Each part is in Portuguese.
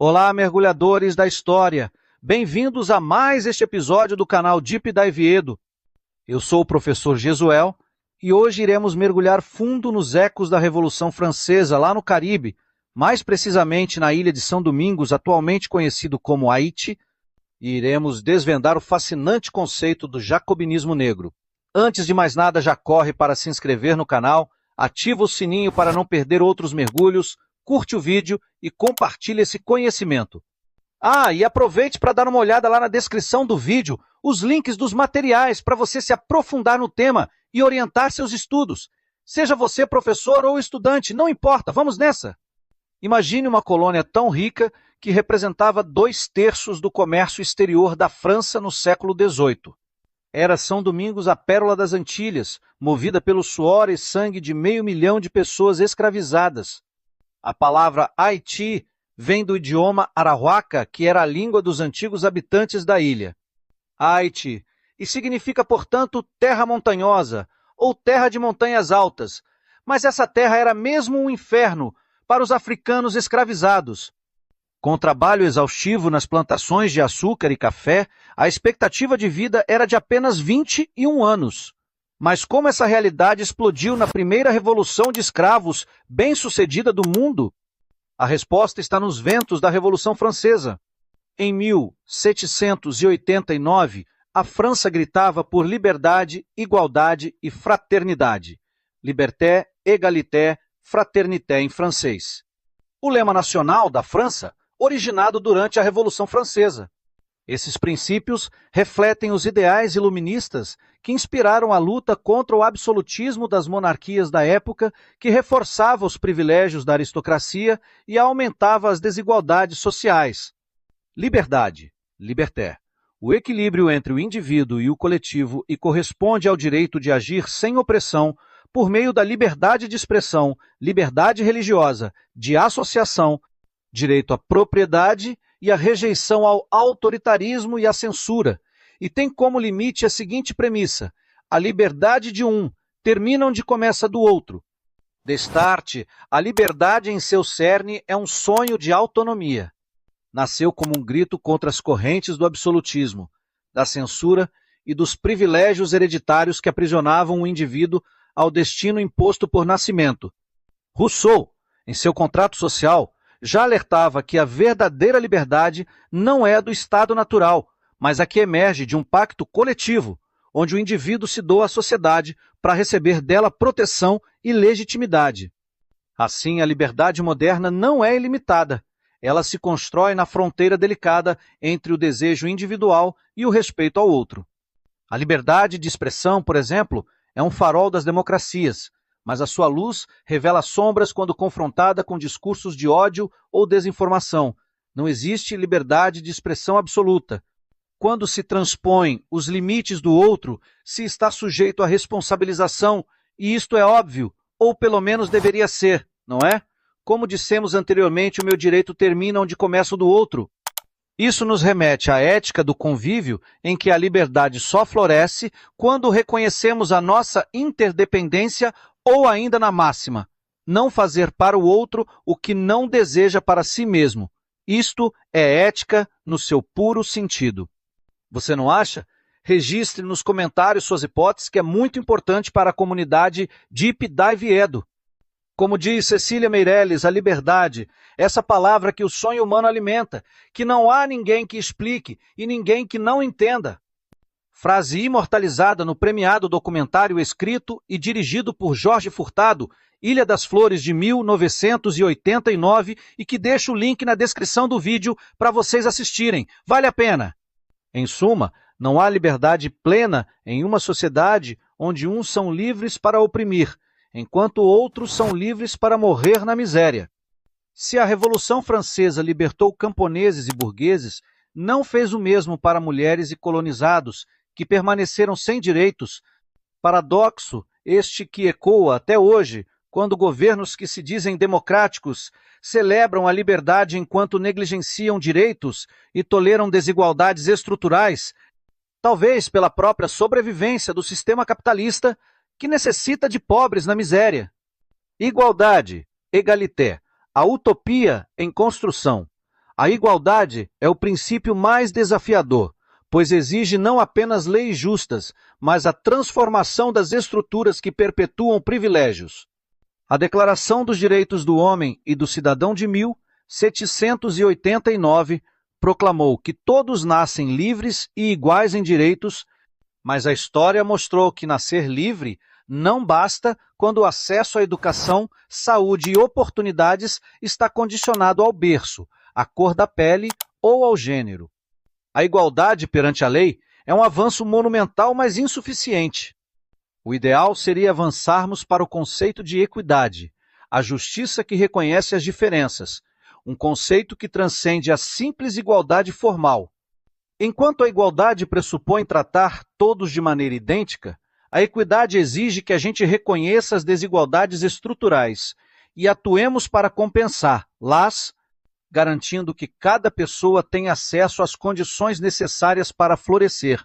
Olá, mergulhadores da história! Bem-vindos a mais este episódio do canal Deep Dive Edo. Eu sou o professor Jesuel e hoje iremos mergulhar fundo nos ecos da Revolução Francesa lá no Caribe, mais precisamente na ilha de São Domingos, atualmente conhecido como Haiti, e iremos desvendar o fascinante conceito do jacobinismo negro. Antes de mais nada, já corre para se inscrever no canal, ativa o sininho para não perder outros mergulhos, curte o vídeo e compartilhe esse conhecimento. E aproveite para dar uma olhada lá na descrição do vídeo, os links dos materiais para você se aprofundar no tema e orientar seus estudos. Seja você professor ou estudante, não importa, vamos nessa! Imagine uma colônia tão rica que representava 2/3 do comércio exterior da França no século XVIII. Era São Domingos a pérola das Antilhas, movida pelo suor e sangue de 500 mil de pessoas escravizadas. A palavra Haiti vem do idioma Arahuaca, que era a língua dos antigos habitantes da ilha. Haiti, e significa, portanto, terra montanhosa, ou terra de montanhas altas. Mas essa terra era mesmo um inferno para os africanos escravizados. Com trabalho exaustivo nas plantações de açúcar e café, a expectativa de vida era de apenas 21 anos. Mas como essa realidade explodiu na primeira revolução de escravos bem-sucedida do mundo? A resposta está nos ventos da Revolução Francesa. Em 1789, a França gritava por liberdade, igualdade e fraternidade. Liberté, égalité, fraternité em francês. O lema nacional da França, originado durante a Revolução Francesa. Esses princípios refletem os ideais iluministas que inspiraram a luta contra o absolutismo das monarquias da época, que reforçava os privilégios da aristocracia e aumentava as desigualdades sociais. Liberdade, liberté, o equilíbrio entre o indivíduo e o coletivo e corresponde ao direito de agir sem opressão por meio da liberdade de expressão, liberdade religiosa, de associação, direito à propriedade e a rejeição ao autoritarismo e à censura, e tem como limite a seguinte premissa: a liberdade de um termina onde começa a do outro. Destarte, a liberdade em seu cerne é um sonho de autonomia. Nasceu como um grito contra as correntes do absolutismo, da censura e dos privilégios hereditários que aprisionavam o indivíduo ao destino imposto por nascimento. Rousseau, em seu Contrato Social, já alertava que a verdadeira liberdade não é do estado natural, mas a que emerge de um pacto coletivo, onde o indivíduo se doa à sociedade para receber dela proteção e legitimidade. Assim, a liberdade moderna não é ilimitada. Ela se constrói na fronteira delicada entre o desejo individual e o respeito ao outro. A liberdade de expressão, por exemplo, é um farol das democracias, mas a sua luz revela sombras quando confrontada com discursos de ódio ou desinformação. Não existe liberdade de expressão absoluta. Quando se transpõem os limites do outro, se está sujeito à responsabilização, e isto é óbvio, ou pelo menos deveria ser, não é? Como dissemos anteriormente, o meu direito termina onde começa o do outro. Isso nos remete à ética do convívio, em que a liberdade só floresce quando reconhecemos a nossa interdependência ou ainda na máxima, não fazer para o outro o que não deseja para si mesmo. Isto é ética no seu puro sentido. Você não acha? Registre nos comentários suas hipóteses, que é muito importante para a comunidade Deep Dive Edo. Como diz Cecília Meirelles, a liberdade, essa palavra que o sonho humano alimenta, que não há ninguém que explique e ninguém que não entenda. Frase imortalizada no premiado documentário escrito e dirigido por Jorge Furtado, Ilha das Flores, de 1989, e que deixo o link na descrição do vídeo para vocês assistirem. Vale a pena! Em suma, não há liberdade plena em uma sociedade onde uns são livres para oprimir, enquanto outros são livres para morrer na miséria. Se a Revolução Francesa libertou camponeses e burgueses, não fez o mesmo para mulheres e colonizados, que permaneceram sem direitos. Paradoxo este que ecoa até hoje, quando governos que se dizem democráticos celebram a liberdade enquanto negligenciam direitos e toleram desigualdades estruturais, talvez pela própria sobrevivência do sistema capitalista, que necessita de pobres na miséria. Igualdade, égalité, a utopia em construção. A igualdade é o princípio mais desafiador, pois exige não apenas leis justas, mas a transformação das estruturas que perpetuam privilégios. A Declaração dos Direitos do Homem e do Cidadão de 1789 proclamou que todos nascem livres e iguais em direitos, mas a história mostrou que nascer livre não basta quando o acesso à educação, saúde e oportunidades está condicionado ao berço, à cor da pele ou ao gênero. A igualdade perante a lei é um avanço monumental, mas insuficiente. O ideal seria avançarmos para o conceito de equidade, a justiça que reconhece as diferenças, um conceito que transcende a simples igualdade formal. Enquanto a igualdade pressupõe tratar todos de maneira idêntica, a equidade exige que a gente reconheça as desigualdades estruturais e atuemos para compensá-las, garantindo que cada pessoa tenha acesso às condições necessárias para florescer.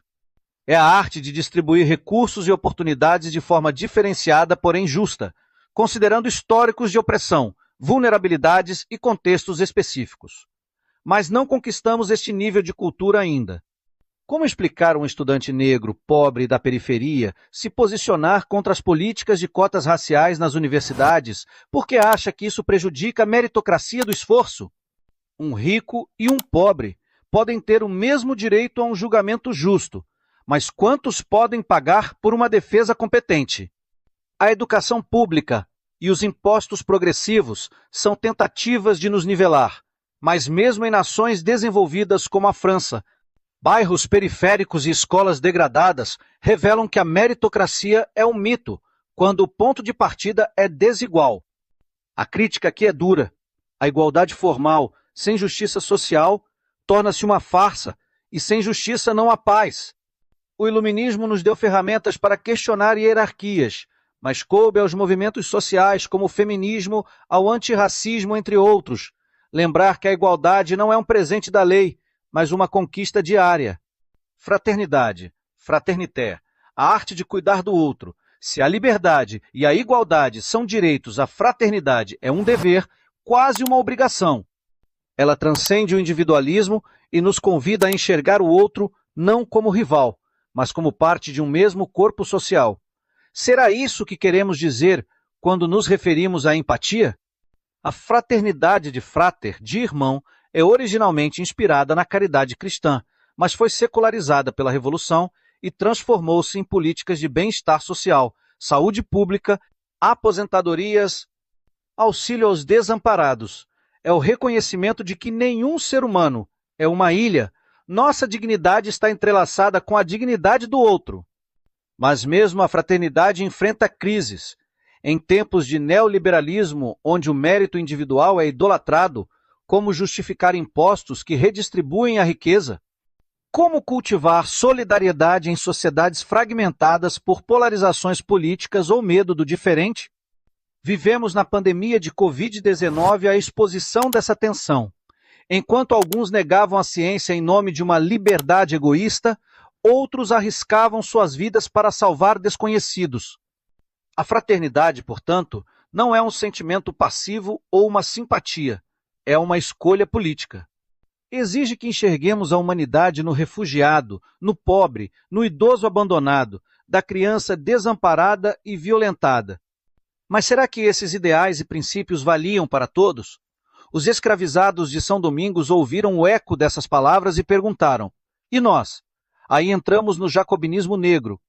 É a arte de distribuir recursos e oportunidades de forma diferenciada, porém justa, considerando históricos de opressão, vulnerabilidades e contextos específicos. Mas não conquistamos este nível de cultura ainda. Como explicar a um estudante negro, pobre da periferia, se posicionar contra as políticas de cotas raciais nas universidades, porque acha que isso prejudica a meritocracia do esforço? Um rico e um pobre podem ter o mesmo direito a um julgamento justo, mas quantos podem pagar por uma defesa competente? A educação pública e os impostos progressivos são tentativas de nos nivelar, mas mesmo em nações desenvolvidas como a França, bairros periféricos e escolas degradadas revelam que a meritocracia é um mito, quando o ponto de partida é desigual. A crítica aqui é dura. A igualdade formal, sem justiça social, torna-se uma farsa, e sem justiça não há paz. O iluminismo nos deu ferramentas para questionar hierarquias, mas coube aos movimentos sociais como o feminismo, ao antirracismo, entre outros, lembrar que a igualdade não é um presente da lei, mas uma conquista diária. Fraternidade, fraternité, a arte de cuidar do outro. Se a liberdade e a igualdade são direitos, a fraternidade é um dever, quase uma obrigação. Ela transcende o individualismo e nos convida a enxergar o outro não como rival, mas como parte de um mesmo corpo social. Será isso que queremos dizer quando nos referimos à empatia? A fraternidade de frater, de irmão, é originalmente inspirada na caridade cristã, mas foi secularizada pela Revolução e transformou-se em políticas de bem-estar social, saúde pública, aposentadorias, auxílio aos desamparados. É o reconhecimento de que nenhum ser humano é uma ilha. Nossa dignidade está entrelaçada com a dignidade do outro. Mas mesmo a fraternidade enfrenta crises. Em tempos de neoliberalismo, onde o mérito individual é idolatrado, como justificar impostos que redistribuem a riqueza? Como cultivar solidariedade em sociedades fragmentadas por polarizações políticas ou medo do diferente? Vivemos na pandemia de Covid-19 a exposição dessa tensão. Enquanto alguns negavam a ciência em nome de uma liberdade egoísta, outros arriscavam suas vidas para salvar desconhecidos. A fraternidade, portanto, não é um sentimento passivo ou uma simpatia, é uma escolha política. Exige que enxerguemos a humanidade no refugiado, no pobre, no idoso abandonado, da criança desamparada e violentada. Mas será que esses ideais e princípios valiam para todos? Os escravizados de São Domingos ouviram o eco dessas palavras e perguntaram: e nós? Aí entramos no jacobinismo negro.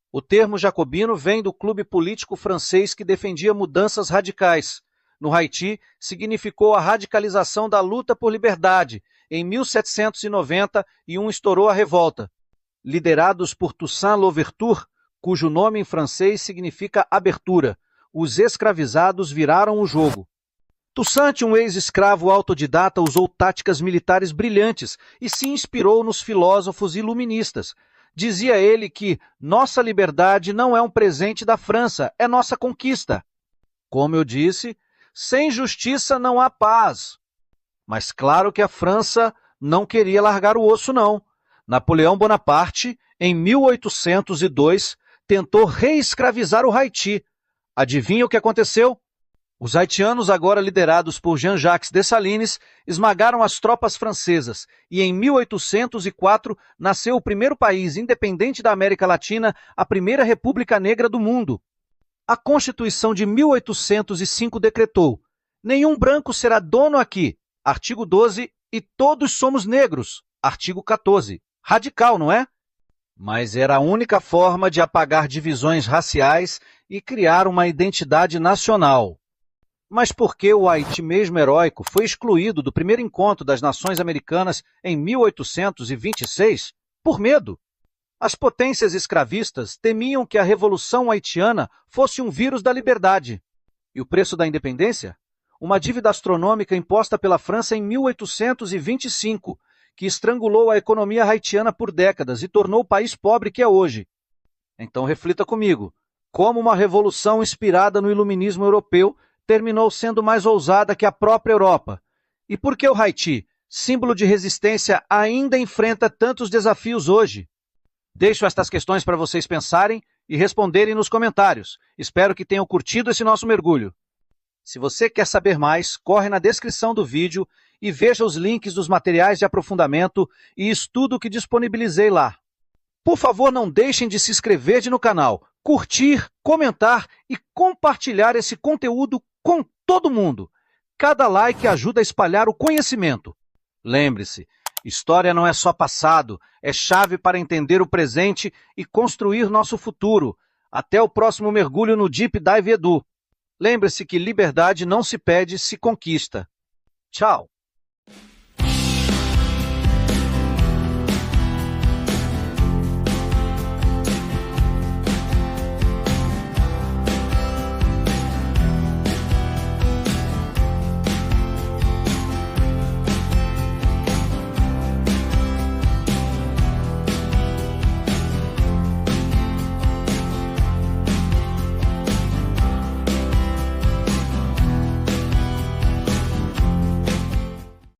O termo jacobino vem do clube político francês que defendia mudanças radicais. No Haiti, significou a radicalização da luta por liberdade. Em 1791 estourou a revolta. Liderados por Toussaint Louverture, cujo nome em francês significa abertura, os escravizados viraram o jogo. Toussaint, um ex-escravo autodidata, usou táticas militares brilhantes e se inspirou nos filósofos iluministas. Dizia ele que nossa liberdade não é um presente da França, é nossa conquista. Como eu disse, sem justiça não há paz. Mas claro que a França não queria largar o osso, não. Napoleão Bonaparte, em 1802, tentou reescravizar o Haiti. Adivinha o que aconteceu? Os haitianos, agora liderados por Jean-Jacques Dessalines, esmagaram as tropas francesas e em 1804 nasceu o primeiro país independente da América Latina, a primeira república negra do mundo. A Constituição de 1805 decretou: nenhum branco será dono aqui, artigo 12, e todos somos negros, artigo 14. Radical, não é? Mas era a única forma de apagar divisões raciais e criar uma identidade nacional. Mas por que o Haiti, mesmo heróico, foi excluído do primeiro encontro das nações americanas em 1826? Por medo. As potências escravistas temiam que a Revolução Haitiana fosse um vírus da liberdade. E o preço da independência? Uma dívida astronômica imposta pela França em 1825, que estrangulou a economia haitiana por décadas e tornou o país pobre que é hoje. Então reflita comigo, como uma revolução inspirada no iluminismo europeu terminou sendo mais ousada que a própria Europa? E por que o Haiti, símbolo de resistência, ainda enfrenta tantos desafios hoje? Deixo estas questões para vocês pensarem e responderem nos comentários. Espero que tenham curtido esse nosso mergulho. Se você quer saber mais, corre na descrição do vídeo e veja os links dos materiais de aprofundamento e estudo que disponibilizei lá. Por favor, não deixem de se inscrever no canal, curtir, comentar e compartilhar esse conteúdo com todo mundo. Cada like ajuda a espalhar o conhecimento. Lembre-se, história não é só passado, é chave para entender o presente e construir nosso futuro. Até o próximo mergulho no Deep Dive Edu. Lembre-se que liberdade não se pede, se conquista. Tchau!